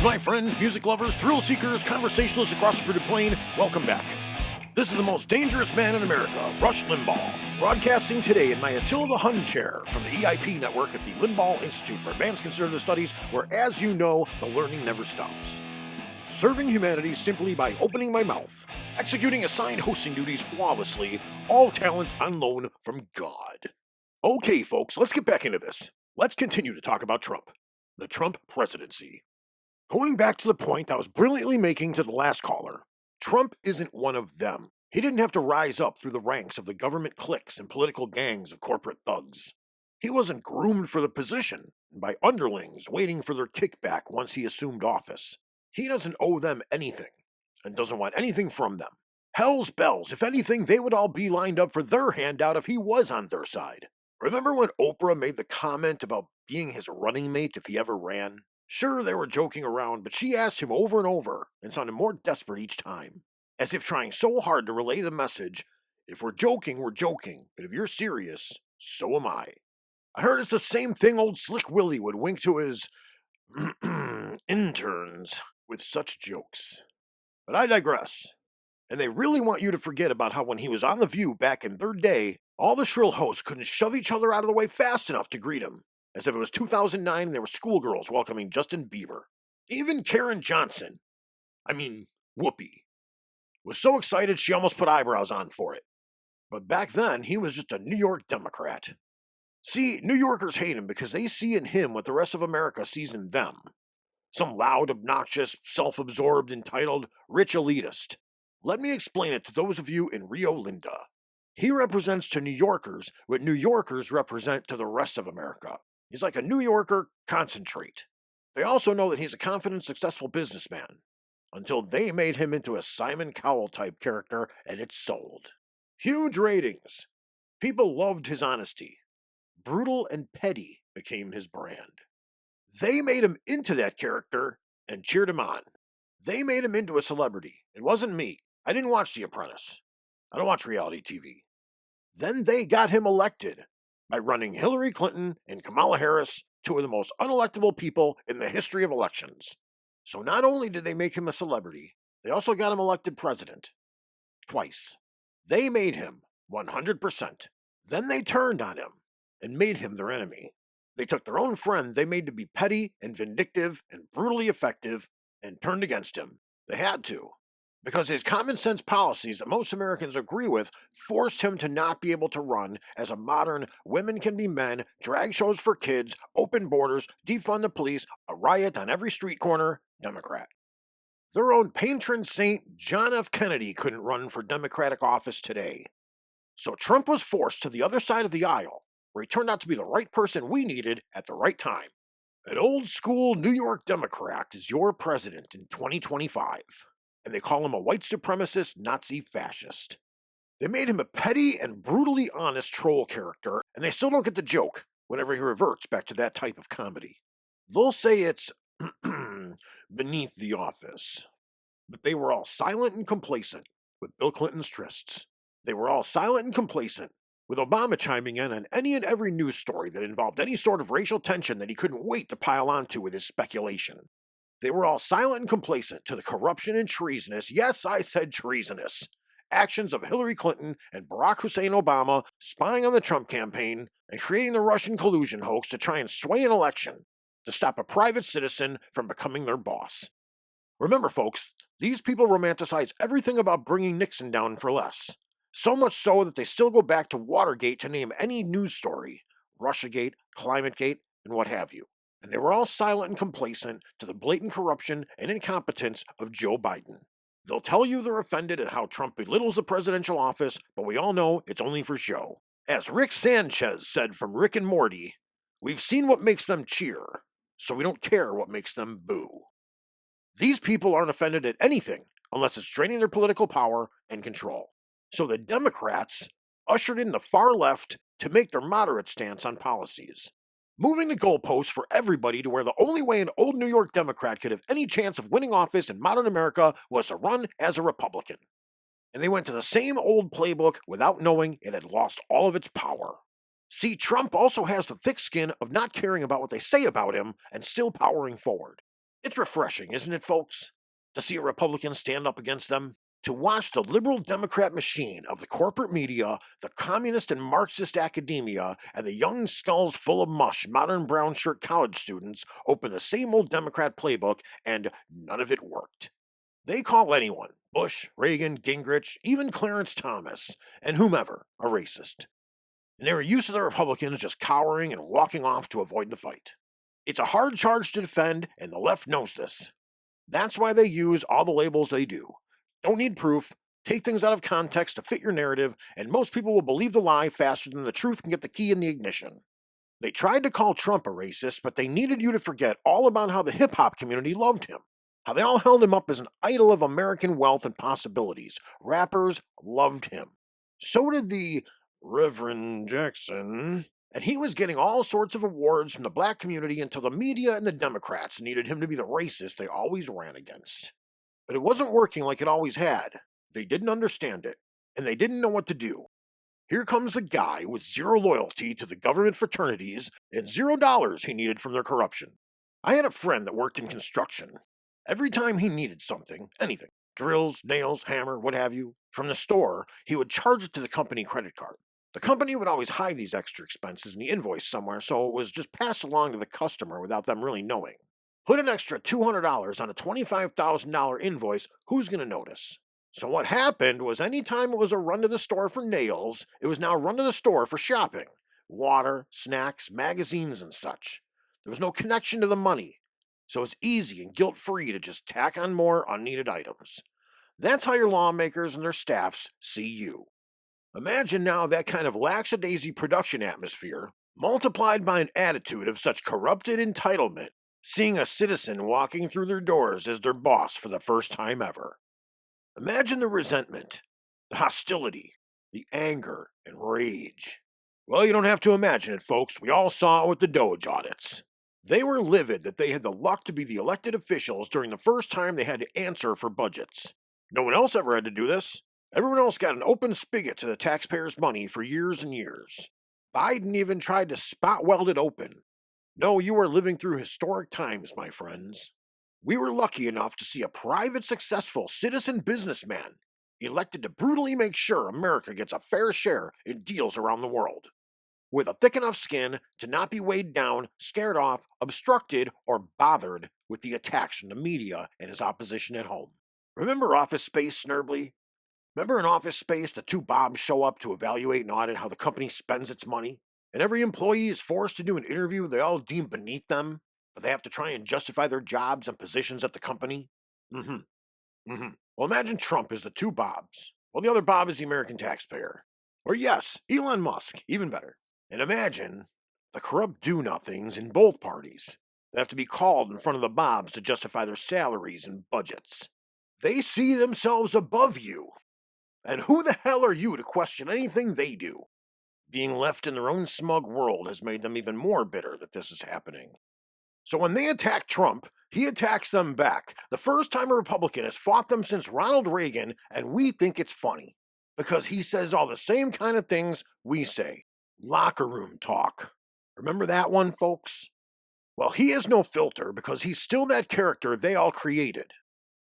Greetings, my friends, music lovers, thrill seekers, conversationalists across the frigid plain. Welcome back. This is the most dangerous man in America, Rush Limball, broadcasting today in my Attila the Hun chair from the EIP network at the Limball Institute for Advanced Conservative Studies, where, as you know, the learning never stops. Serving humanity simply by opening my mouth, executing assigned hosting duties flawlessly, all talent on loan from God. Okay, folks, let's get back into this. Let's continue to talk about Trump, the Trump presidency. Going back to the point I was brilliantly making to the last caller, Trump isn't one of them. He didn't have to rise up through the ranks of the government cliques and political gangs of corporate thugs. He wasn't groomed for the position by underlings waiting for their kickback once he assumed office. He doesn't owe them anything and doesn't want anything from them. Hell's bells, if anything, they would all be lined up for their handout if he was on their side. Remember when Oprah made the comment about being his running mate if he ever ran? Sure, they were joking around, but she asked him over and over and sounded more desperate each time, as if trying so hard to relay the message, if we're joking, but if you're serious, so am I. I heard it's the same thing old Slick Willie would wink to his interns with such jokes. But I digress. And they really want you to forget about how when he was on The View back in their day, all the shrill hosts couldn't shove each other out of the way fast enough to greet him, as if it was 2009 and there were schoolgirls welcoming Justin Bieber. Even Karen Johnson, Whoopi, was so excited she almost put eyebrows on for it. But back then, he was just a New York Democrat. See, New Yorkers hate him because they see in him what the rest of America sees in them. Some loud, obnoxious, self-absorbed, entitled, rich elitist. Let me explain it to those of you in Rio Linda. He represents to New Yorkers what New Yorkers represent to the rest of America. He's like a New Yorker concentrate. They also know that he's a confident, successful businessman, until they made him into a Simon Cowell-type character, and it sold. Huge ratings. People loved his honesty. Brutal and petty became his brand. They made him into that character and cheered him on. They made him into a celebrity. It wasn't me. I didn't watch The Apprentice. I don't watch reality TV. Then they got him elected by running Hillary Clinton and Kamala Harris, two of the most unelectable people in the history of elections. So not only did they make him a celebrity, they also got him elected president. Twice. They made him 100%. Then they turned on him and made him their enemy. They took their own friend they made to be petty and vindictive and brutally effective and turned against him. They had to. Because his common sense policies that most Americans agree with forced him to not be able to run as a modern women can be men, drag shows for kids, open borders, defund the police, a riot on every street corner Democrat. Their own patron saint John F. Kennedy couldn't run for Democratic office today. So Trump was forced to the other side of the aisle, where he turned out to be the right person we needed at the right time. An old school New York Democrat is your president in 2025. And they call him a white supremacist Nazi fascist. They made him a petty and brutally honest troll character, and they still don't get the joke whenever he reverts back to that type of comedy. They'll say it's beneath the office. But they were all silent and complacent with Bill Clinton's trysts. They were all silent and complacent with Obama chiming in on any and every news story that involved any sort of racial tension that he couldn't wait to pile onto with his speculation. They were all silent and complacent to the corruption and treasonous, yes, I said treasonous, actions of Hillary Clinton and Barack Hussein Obama spying on the Trump campaign and creating the Russian collusion hoax to try and sway an election to stop a private citizen from becoming their boss. Remember, folks, these people romanticize everything about bringing Nixon down for less. So much so that they still go back to Watergate to name any news story, Russiagate, Climategate, and what have you. And they were all silent and complacent to the blatant corruption and incompetence of Joe Biden. They'll tell you they're offended at how Trump belittles the presidential office, but we all know it's only for show. As Rick Sanchez said from Rick and Morty, we've seen what makes them cheer, so we don't care what makes them boo. These people aren't offended at anything unless it's draining their political power and control. So the Democrats ushered in the far left to make their moderate stance on policies, moving the goalposts for everybody to where the only way an old New York Democrat could have any chance of winning office in modern America was to run as a Republican. And they went to the same old playbook without knowing it had lost all of its power. See, Trump also has the thick skin of not caring about what they say about him and still powering forward. It's refreshing, isn't it, folks? To see a Republican stand up against them? To watch the liberal Democrat machine of the corporate media, the communist and Marxist academia, and the young skulls full of mush modern brown shirt college students open the same old Democrat playbook, and none of it worked. They call anyone, Bush, Reagan, Gingrich, even Clarence Thomas, and whomever, a racist. And they were used to the Republicans just cowering and walking off to avoid the fight. It's a hard charge to defend, and the left knows this. That's why they use all the labels they do. Don't need proof, take things out of context to fit your narrative, and most people will believe the lie faster than the truth can get the key in the ignition. They tried to call Trump a racist, but they needed you to forget all about how the hip hop community loved him. How they all held him up as an idol of American wealth and possibilities. Rappers loved him. So did the Reverend Jackson. And he was getting all sorts of awards from the black community until the media and the Democrats needed him to be the racist they always ran against. But it wasn't working like it always had. They didn't understand it, and they didn't know what to do. Here comes the guy with zero loyalty to the government fraternities and $0 he needed from their corruption. I had a friend that worked in construction. Every time he needed something, anything, drills, nails, hammer, what have you, from the store, he would charge it to the company credit card. The company would always hide these extra expenses in the invoice somewhere, so it was just passed along to the customer without them really knowing. Put an extra $200 on a $25,000 invoice, who's going to notice? So what happened was any time it was a run to the store for nails, it was now a run to the store for shopping. Water, snacks, magazines, and such. There was no connection to the money. So it's easy and guilt-free to just tack on more unneeded items. That's how your lawmakers and their staffs see you. Imagine now that kind of lackadaisy production atmosphere, multiplied by an attitude of such corrupted entitlement, seeing a citizen walking through their doors as their boss for the first time ever. Imagine the resentment, the hostility, the anger, and rage. Well, you don't have to imagine it, folks. We all saw it with the Doge audits. They were livid that they had the luck to be the elected officials during the first time they had to answer for budgets. No one else ever had to do this. Everyone else got an open spigot to the taxpayers' money for years and years. Biden even tried to spot weld it open. No, you are living through historic times, my friends. We were lucky enough to see a private, successful citizen businessman elected to brutally make sure America gets a fair share in deals around the world, with a thick enough skin to not be weighed down, scared off, obstructed, or bothered with the attacks from the media and his opposition at home. Remember Office Space, Snerbley? Remember in Office Space, the two Bobs show up to evaluate and audit how the company spends its money? And every employee is forced to do an interview they all deem beneath them, but they have to try and justify their jobs and positions at the company? Well, imagine Trump is the two Bobs. Well, the other Bob is the American taxpayer. Or yes, Elon Musk, even better. And imagine the corrupt do-nothings in both parties. They have to be called in front of the Bobs to justify their salaries and budgets. They see themselves above you. And who the hell are you to question anything they do? Being left in their own smug world has made them even more bitter that this is happening. So when they attack Trump, he attacks them back. The first time a Republican has fought them since Ronald Reagan, and we think it's funny. Because he says all the same kind of things we say. Locker room talk. Remember that one, folks? Well, he has no filter because he's still that character they all created.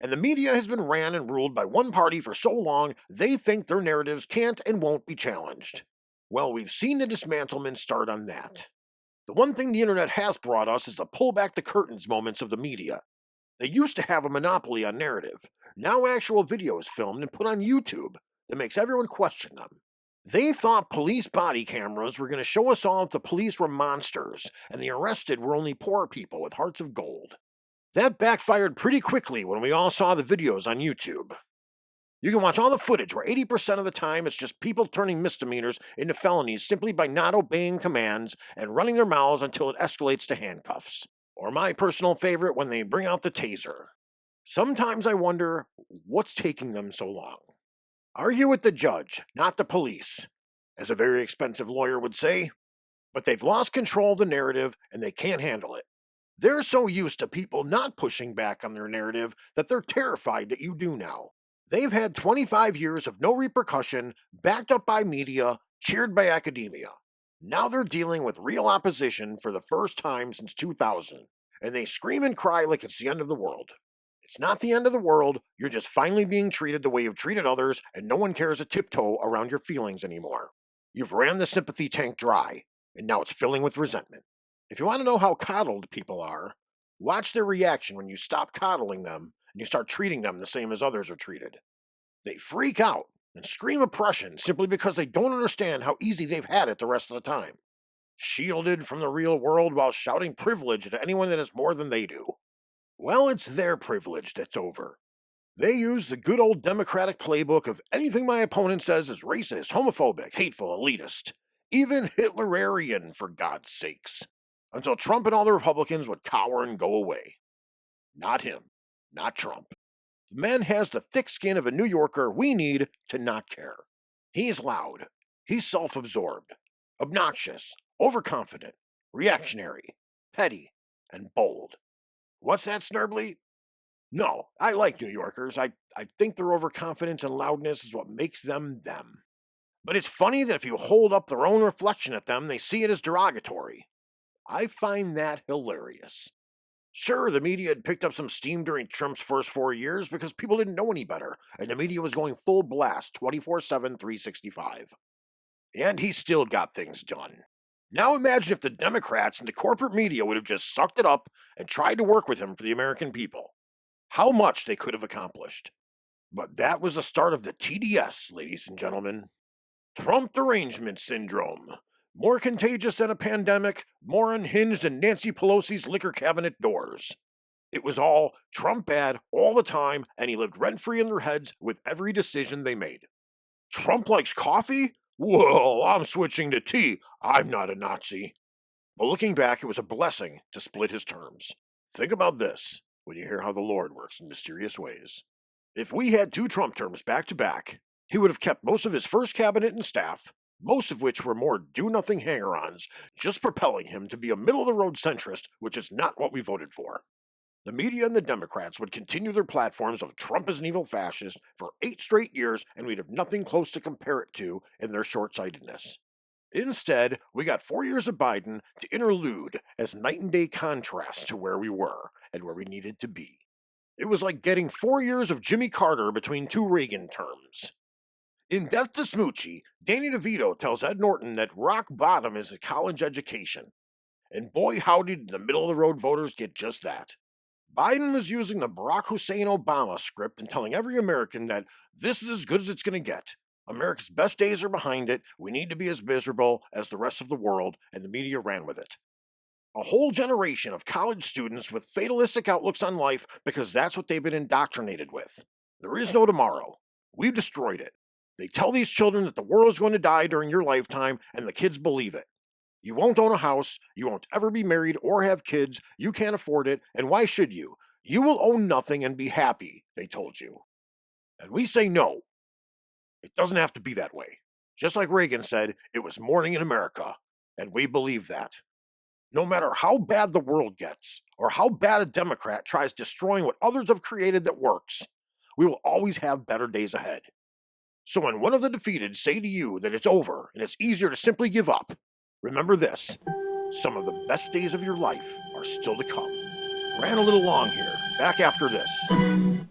And the media has been ran and ruled by one party for so long, they think their narratives can't and won't be challenged. Well, we've seen the dismantlement start on that. The one thing the internet has brought us is the pull back the curtains moments of the media. They used to have a monopoly on narrative. Now actual video is filmed and put on YouTube that makes everyone question them. They thought police body cameras were going to show us all that the police were monsters and the arrested were only poor people with hearts of gold. That backfired pretty quickly when we all saw the videos on YouTube. You can watch all the footage where 80% of the time it's just people turning misdemeanors into felonies simply by not obeying commands and running their mouths until it escalates to handcuffs. Or my personal favorite, when they bring out the taser. Sometimes I wonder what's taking them so long. Argue with the judge, not the police, as a very expensive lawyer would say. But they've lost control of the narrative and they can't handle it. They're so used to people not pushing back on their narrative that they're terrified that you do now. They've had 25 years of no repercussion, backed up by media, cheered by academia. Now they're dealing with real opposition for the first time since 2000. and they scream and cry like it's the end of the world. It's not the end of the world, you're just finally being treated the way you've treated others, and no one cares a tiptoe around your feelings anymore. You've ran the sympathy tank dry, and now it's filling with resentment. If you want to know how coddled people are, watch their reaction when you stop coddling them and you start treating them the same as others are treated. They freak out and scream oppression simply because they don't understand how easy they've had it the rest of the time. Shielded from the real world while shouting privilege to anyone that has more than they do. Well, it's their privilege that's over. They use the good old Democratic playbook of anything my opponent says is racist, homophobic, hateful, elitist. Even Hitlerian, for God's sakes. Until Trump and all the Republicans would cower and go away. Not him. Not Trump. The man has the thick skin of a New Yorker we need to not care. He's loud. He's self-absorbed. Obnoxious. Overconfident. Reactionary. Petty. And bold. What's that, Snerbley? No, I like New Yorkers. I think their overconfidence and loudness is what makes them them. But it's funny that if you hold up their own reflection at them, they see it as derogatory. I find that hilarious. Sure, the media had picked up some steam during Trump's first 4 years because people didn't know any better, and the media was going full blast 24/7, 365. And he still got things done. Now imagine if the Democrats and the corporate media would have just sucked it up and tried to work with him for the American people. How much they could have accomplished. But that was the start of the TDS, ladies and gentlemen. Trump derangement syndrome. More contagious than a pandemic, more unhinged than Nancy Pelosi's liquor cabinet doors. It was all Trump bad all the time, and he lived rent-free in their heads with every decision they made. Trump likes coffee? Whoa, I'm switching to tea. I'm not a Nazi. But looking back, it was a blessing to split his terms. Think about this when you hear how the Lord works in mysterious ways. If we had 2 Trump terms back to back, he would have kept most of his first cabinet and staff, most of which were more do-nothing hanger-ons, just propelling him to be a middle-of-the-road centrist, which is not what we voted for. The media and the Democrats would continue their platforms of Trump is an evil fascist for 8 straight years, and we'd have nothing close to compare it to in their short-sightedness. Instead, we got 4 years of Biden to interlude as night and day contrast to where we were and where we needed to be. It was like getting 4 years of Jimmy Carter between 2 Reagan terms. In Death to Smoochie, Danny DeVito tells Ed Norton that rock bottom is a college education. And boy howdy did the middle-of-the-road voters get just that. Biden was using the Barack Hussein Obama script and telling every American that this is as good as it's going to get. America's best days are behind it, we need to be as miserable as the rest of the world, and the media ran with it. A whole generation of college students with fatalistic outlooks on life because that's what they've been indoctrinated with. There is no tomorrow. We've destroyed it. They tell these children that the world is going to die during your lifetime, and the kids believe it. You won't own a house, you won't ever be married or have kids, you can't afford it, and why should you? You will own nothing and be happy, they told you. And we say no. It doesn't have to be that way. Just like Reagan said, it was morning in America, and we believe that. No matter how bad the world gets, or how bad a Democrat tries destroying what others have created that works, we will always have better days ahead. So when one of the defeated say to you that it's over and it's easier to simply give up, remember this, some of the best days of your life are still to come. Ran a little long here. Back after this.